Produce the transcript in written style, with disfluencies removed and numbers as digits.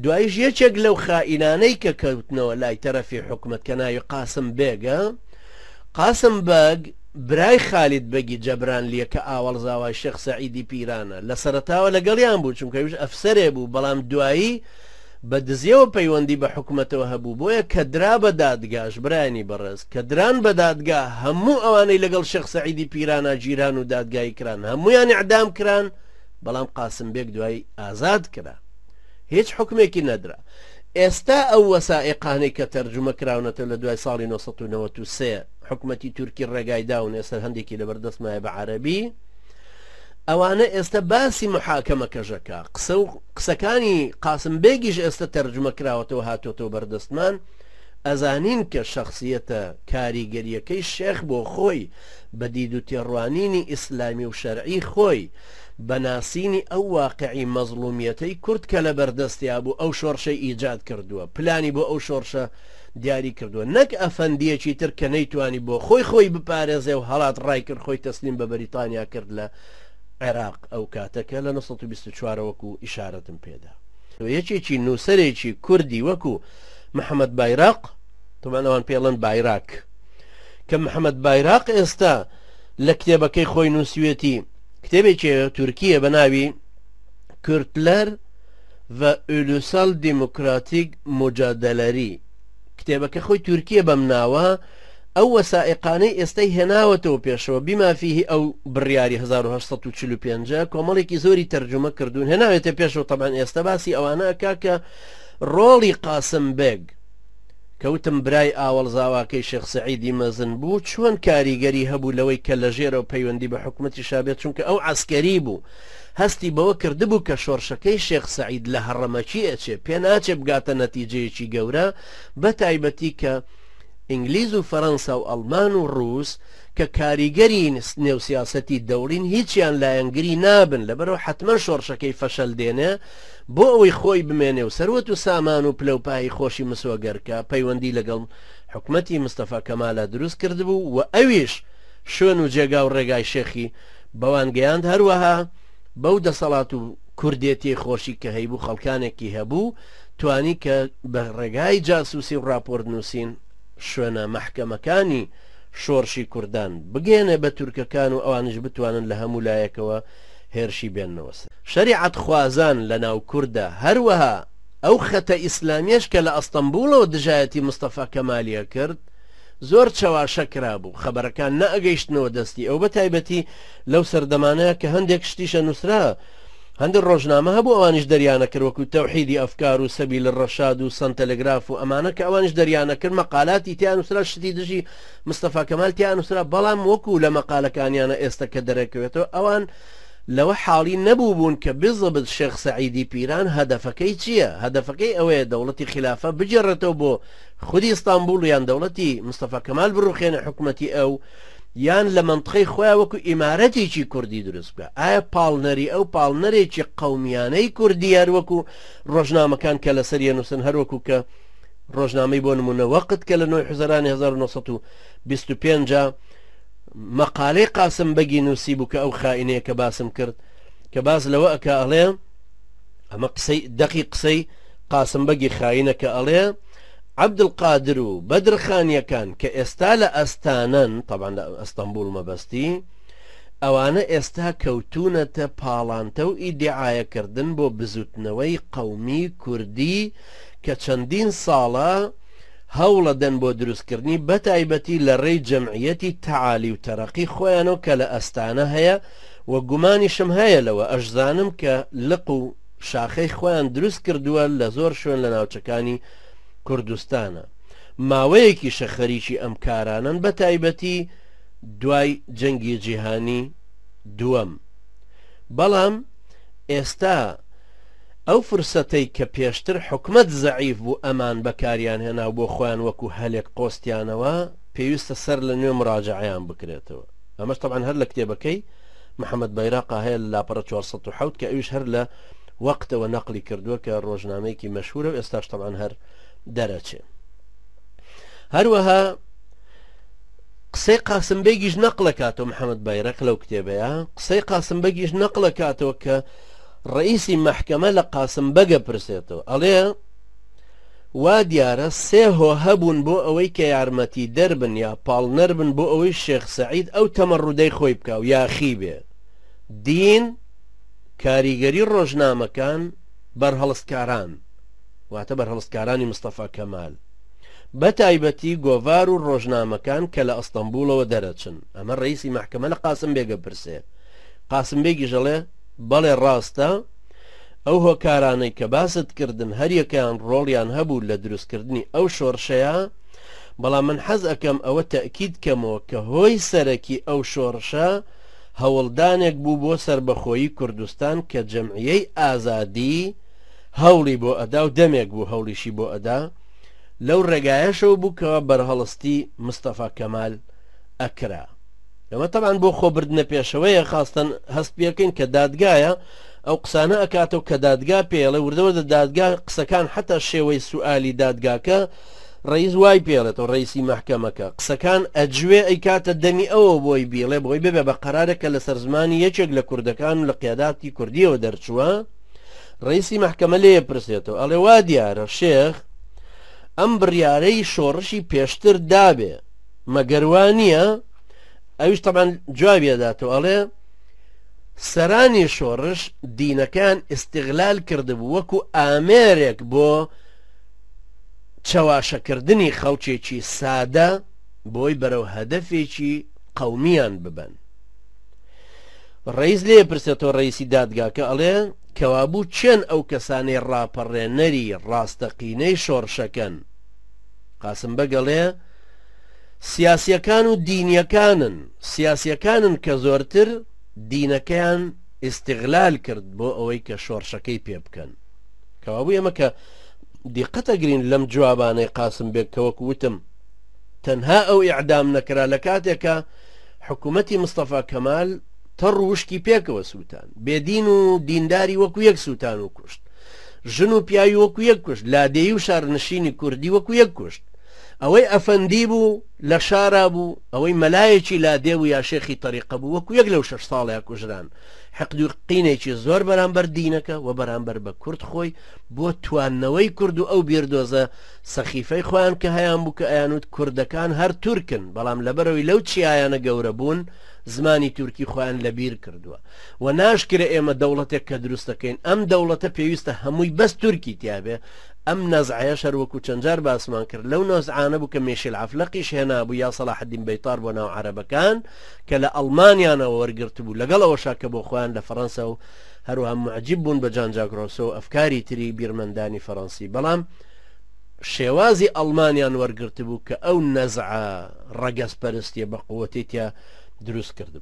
دوایش یەکێک لەو خائینانەی کە کەوتنەوە لای تەرەفی حکومت کە ناوی قاسم بێگە، قاسم بەگ برای خالید بەگی جەبرانلیە کە ئاوەڵزاوای شێخ سەعیدی پیرانە لە سەرەتاوە لەگەڵیان بوو، چونکەویش ئەفسەرێ بوو، بەڵام دوایی بە دزیەوە پەیوەندی بە حکومەتەوە هەبوو، بۆیە کە درا بە دادگاش برانی بەڕێز کە دران بە دادگا هەموو ئەوانەی لەگەڵ شێخ سەعیدی پیرانە جیران و دادگای کران هەمویان ئیعدام کران، بەڵام قاسم بێگ دوایی ئازاد کرا، هیچ حکمێکی نەدرا. ئێستا ئەو وەسائقانەی کە تەرجمە کراونەتە لە دوای ساڵی 1993 حکومەتی تورکی ڕێگای داون ئێستا هەندێکی لەبەردەستمایە بە عەرەبی، ئەوانە ئێستا باسی محاکەمەکەژەکە قسەکانی قاسم بێگیش ئێستا تەرجمە کراوەتەوە هاتۆتەوە بەردەستمان، ئەزانین کە شخصیەتە کاریگەریەکەی شێخ بۆ خۆی بە دید و تێڕوانینی ئیسلامی و شەرعی خۆی بەناسینی ئەو واقعی مەزڵومیەتەی کورد کە لە بەردەستیا بوو ئەو شۆڕشەی ئیجاد کردووە، پلانی بۆ ئەو شۆڕشە دیاری کردووە، نەک ئەفەندیەکی تر کە نەیتوانی بۆ خۆی بپارێزێ و هەڵات ڕای کرد خۆی تەسلیم بە بەریتانیا کرد لە عێراق ئەو کاتەکە لە 1924 وەکو ئیشارەتم پێدا. یەکێکی نووسەرێکی کوردی وەکو محەممەد بایراق، تۆمان ئەوان پێڵەن بایراک، کە محەممەد بایراق ئێستا لە کتێبەکەی خۆی نووسوێتی کتێبێکی تورکیە بە ناوی کورتلەر و ئولوسال دیموکراتیک مجادلەری، کتێبەکە خۆی تورکیە بەم ناوە، ئەو وەسائقانەی ئێستای هێناوەتەوە پێشەوە بیمافیهی ئەو بڕیاری 1945 کۆمەڵێکی زۆری تەرجمە کردوون هێناوێتە پێشەوە. تەبان ئێستا باسی ئەوانە ئەکا کە ڕۆڵی قاسم بێگ کەوتم برای ئاوەڵزاواکەی شێخ سەعیدی مەزن بوو چۆن کاریگەری هەبوو لەوەی کە لە ژێرەوە پەیوەندی بە حکومەتی شابێت، چونکە ئەو عسکەری بوو هەستی بەوە کردبوو کە شۆڕشەکەی شێخ سەعید لە هەڕەمەکی ئەچێ پێ ناچێ بگاتە نەتیجەیەکی گەورە، بە تایبەتی کە ئینگلیز و فەڕەنسا و ئەڵمان و ڕووس کە کاریگەری نێوسیاسەتی دەوڵین هیچیان لایەنگری نابن، لەبەرەوە حتمما شۆڕشەکەی فەشەل دێنێ بۆ ئەوەی خۆی بمێنێ و سەروەت و سامان و پلەپایی خۆشی مسۆگەرکە پەیوەندی لەگەڵ حکومەتی مستەفا کەمالە دروست کردبوو و ئەویش شوێن و جێگا و ڕێگای شێخی بەوان گەیاند، هەروەها بەو دەسەڵات و کوردێتی خۆشی کە هەیبوو خەڵکانێکی هەبوو توانی کە بە ڕێگای جاسوسی و راپۆرت نووسین شوێنە مەحکەمەکانی شۆڕشی کوردان بگێنە بە تورکەکان و ئەوانش بتوانن لە هەموو لایەکەوە هێرشی بێننەوە. شەریعەت خوازان لە ناو کووردە هەروەها ئەو خەتە ئیسلامیش کە لە ئەستەمبولەوە دژایەتی مستەفا کەمالیە کرد زۆر چاواشە کرابوو، خەبەرەکان نەئەگەیشتنەوە دەستی ئەو بە تایبەتی لەو سەردەمانەیە کە هەندێک شتیشە نووسرا، هەندێک ڕۆژنامە هەبوو ئەوانش دەریانە کرد وەکو تەوحیدی ئەفکار و سەبیل الڕەشاد و سەن تەلەگراف و ئەمانە کە ئەوانش دەریانە کرد مەقالاتی تیان نووسرا شتی دژی مستەفا کەمال تیان نووسرا، بەڵام وەکو لە مەقالەکانیانە ئێستا کە دەرەکەوێتەوە ئەوان لەوە حاڵی نەبوو بوون کە بزبط شێخ سەعیدی پیران هەدەفەکەی چییە؟ هەدەفەکەی ئەوەیە دەوڵەتی خلافە بجێڕێتەوە بۆ خودی ئیستانبول یان دەوڵەتی مستەفا کەمال بڕوخێنە حکومەتی ئەو یان لە منطقەی خۆیان وەکو ئیمارەتێکی کوردی دروست بکە. ئایا پاڵنەری ئەو پاڵنەرێکی قەومیانەی کوردی هەروەکو ڕۆژنامەکان کە لەسەریە نووسن هەروەکو کە ڕۆژنامەی بۆ نمونە وەقت کە لە 1925 مەقالەی قاسم بەگی نووسی بوو کە ئەو خائینەیە کە باسم کرد کە باز لەوە ئەکە ئەڵێ ئەمە قسەی دەقی قسەی قاسم بەگی خائینە کە ئەڵێ عەبدولقادر و بەدرخانیەکان کە ئێستا لە ئەستانن طبعاً لە ئەستەمبول مەبەستی ئەوانە ئێستا کەوتونەتە پاڵانتە و ئیدعایەکردن بۆ بزوتنەوەی قەومی کوردی کە چەندین ساڵە هەوڵە دەن بۆ دروستکردنی بە تایبەتی لە ڕێی جەمعیەتی تەعالی و تەرەقی خۆیانەوە کە لە ئەستانە هەیە و گومانیشم هەیە لەوە ئەشزانم کە لق و شاخەی خۆیان دروست کردووە لە زۆر شوێن لە ناوچەکانی کوردستانە. ماوەیەکی شەخەریکی ئەم کارانن بە تایبەتی دوای جەنگی جیهانی دووەم، بەڵام ئێستا ئەو فرسەتەی کە پێشتر حکومەت زەعیف بوو ئەمان بەکاریان هێنا بۆ خۆیان وەکو هەلێک قۆستیانەوە پێویستە سەر لە نوێ مراجعەیان بکرێتەوە. ئەمەش طبعاً هەر لە کتێبەکەی محەممەد بایراقا هەیە لە لاپەڕە 407 کە ئەویش هەر لە وەقتەوە نەقلی کردووە کە ڕۆژنامەیەکی مەشهورە و ئێستاش طبعاً هەر دەرەچێ. هەروەها قسەی قاسم بێگیش نەقلە کاتەوە محەممەد بایراق لەو کتێبەیە قسەی قاسم بەگیش نەقلە کاتەوە کە ڕئیسی مەحکەمە لە قاسم بەگە پرسێتەوە ئەڵێ وا دیارە سێ هۆ هەبوون بۆ ئەوەی کە یارمەتی دەربن یا پاڵنەر بن بۆ ئەوەی شێخ سەعید ئەو تەمەڕودەی خۆی بکە و یاخی بێ دین کاریگەری ڕۆژنامەکان بەرهەڵستکاران واتە بەرهەڵستکارانی مستەفا کەمال بە تایبەتی گۆڤار و ڕۆژنامەکان کە لە ئەستەمبولەوە دەرەچن ئەمە ڕئیسی مەحکەمە لە قاسم بێگە پرسێ قاسم بێگی ژەڵێ بەڵێ ڕاستە ئەو هۆکارانەی کە باست کردن هەریەکەیان ڕۆڵیان هەبوو لە دروستکردنی ئەو شۆڕشەیە بەڵام من حەز ئەەکەم ئەوە تەئکید کەمەوە کە هۆی سەرەکی ئەو شۆڕشە هەوڵدانێک بوو بۆ سربەخۆیی کوردستان کە جەمعیەی ئازادی هەوڵی بۆ ئەدا و دەمێک بوو هەوڵیشی بۆ ئەدا لەو ڕێگایەشەوە بوو کەەوە بەرهەڵستی مستەفا کەمال ئەکرا ئەمە تەبان بۆ خۆبردنە پێشەوەیە خاستن هەست پێکەین کە دادگایە ئەو قسانە ئەکاتەوە کە دادگا پێڵێ وردەوە دادگا قسەکان حتا شێوەی سوئالی دادگاکە ڕئیس وای پێڵێتەوە ڕئیسی مەحکەمەکە قسەکان ئەجوێ ئەی کاتە دەمی ئەوە بۆی بیڵێ بۆی ببێ بە قەرارێکە لەسەر زمانی یەکێک لە کوردەکان و لە قیاداتی کوردیەوە دەرچووە ڕئیسی مەحکەمە لێ پرسێتەوە ئەڵێ وا دیارە شێخ ئەم بڕیارەی شۆڕشی پێشتر دابێ مەگەروانیە ئەویش تەبان جوابیەداتەوە ئەڵێ سەرانی شۆڕش دینەکان ئیستیغلال کردبوو وەکو ئامێرێک بۆ چەواشەکردنی خەڵکێکی سادە بۆی بەرەو هەدەفێکی قەومیان ببن ڕئیس لێ پرسێتەوە ڕئیسی دادگاکە ئەڵێ کەوابوو چێن ئەو کەسانەی ڕاپەڕێنەری ڕاستەقینەی شۆڕشەکەن قاسم بەگەڵێ سیاسیەکان و دینیەکانن سیاسیەکانن کە زۆرتر دینەکەیان ئیستیغلال کرد بۆ ئەوەی کە شۆڕشەکەی پێ بکەن کەوابوو ئێمە کە دیقەتە گرین لەم جوابانەی قاسم بێک کەوەکو وتم تەنها ئەو ئیعدام نەکرا لە کاتێکە حکوومەتی مستەفا کەمال تەڕ وشکی پێکەوە سووتان بێدین و دینداری وەکو یەک سووتان و کوشت ژن و پیاوی وەکو یەک کوشت لادێی و شارنشینی کوردی وەکو یەک کوشت ئەوەی ئەفەندی بوو لە شارا بوو ئەوەی مەلایەکی لادێ و یا شێخی تەریقە بوو وەکو یەک لەو 6 ساڵەیە کوژران حەقد و قینێکی زۆر بەرامبەر دینەکە و بەرامبەر بە کورد خۆی بۆ تواننەوەی کورد و ئەو بیردۆزە سەخیفەی خۆیان کە هەیان بوو کە ئەیانوت کوردەکان هەر تورکن بەڵام لەبەرەوەی لەو چیایانە گەورە بوون زمانی تورکی خۆیان لەبیر کردووە و ناشکرە ئێمە دەوڵەتێک کە دروستەکەین ئەم دەوڵەتە پێویستە هەمووی بەس تورکی تیابێ ئەم نەزعەیە شەروەکو چەندجار باسمان کرد لەو نۆزعانە بوو کە مێشیل عەفلەقیش هێنا بوو یا سەلاح الدین بەیتار بۆ ناو عەرەبەکان کە لە ئەڵمانیانەوە وەرگرت بوو لەگەڵ ئەوەشا کە بۆ خۆیان لە فەڕەنسا و هەروەها معجب بوون بە جان ژاک ڕۆسۆ و ئەفکاری تری بیرمەندانی فەڕەنسی بەڵام شێوازی ئەڵمانیان وەرگرت بوو کە ئەو نەزعە ڕەگەزپەرستیە بە قووەتی تیا دروست کرد بوو